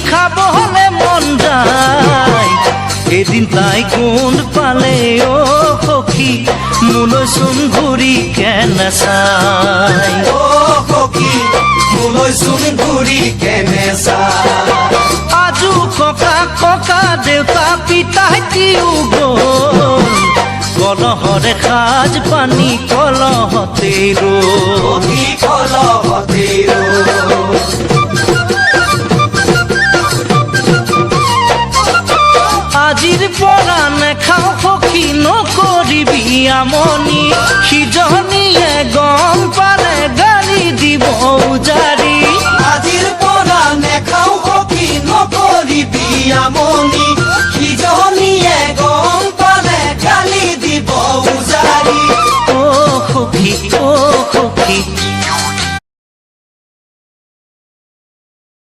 খাব হলে মন যায় এদিন তাই কোন পালে ও সখী মোলৈচোন ঘূৰি কেনে চাই ও সখী মোলৈচোন ঘূৰি কেনে চাই আজু ককা ককা দেউতা পিতাইটিও গ'ল কলহৰে সাজ পানী কলহতে ৰ'ল সখী কলহতে